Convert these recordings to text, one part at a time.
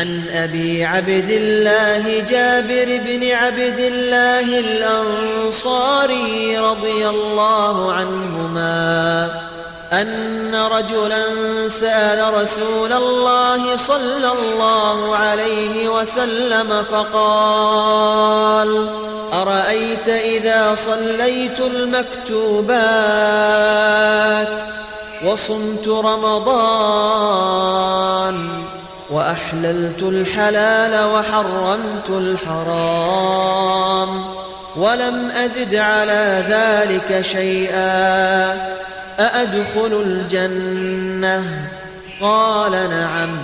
عن أبي عبد الله جابر بن عبد الله الأنصاري رضي الله عنهما أن رجلا سأل رسول الله صلى الله عليه وسلم فقال: أرأيت إذا صليت المكتوبات وصمت رمضان وأحللت الحلال وحرمت الحرام ولم أزد على ذلك شيئا أأدخل الجنة؟ قال: نعم.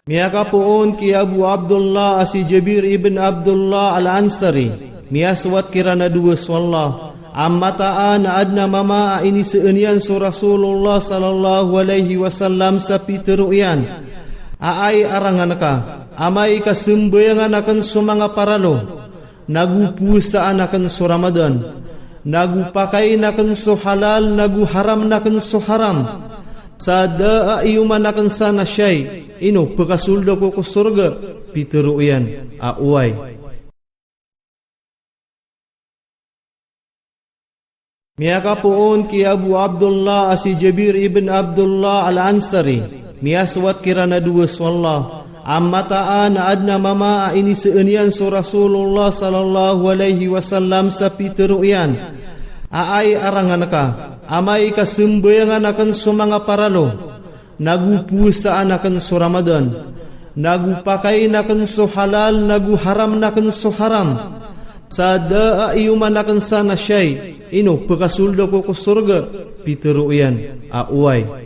Miaka poon ki Abu Abdullah asi Jabir ibn Abdullah al-Ansari. Mia suat kirana dua swallah. Amma ta'an adna mama ini seunian su Rasulullah sallallahu alaihi wasallam sapi teruyan. Aai aranganaka. Amai ka sembayangan akan sumanga paralo. Nagu puasa akan su Ramadan. Nagu pakai nakan su halal, nagu haram nakan su haram. Sada ayuman nakan sana syai. Ino pekasulda ko surga piteruyan auai. Miaka poon ki Abu Abdullah asi Jabir ibn Abdullah al-Ansari. Mia suat kirana dua swallah. Amma ta'an adna mama ini seunian su Rasulullah sallallahu alaihi wasallam sapi teruyan. Aai aranganaka. Amai ka sembayangan akan sumanga paralo. Nagu puasa akan su Ramadan. Nagu pakai akan su halal, nagu haram akan su haram. Sada ayuman akan sana syai. Ino pekasulda ko surga piteruyan auai.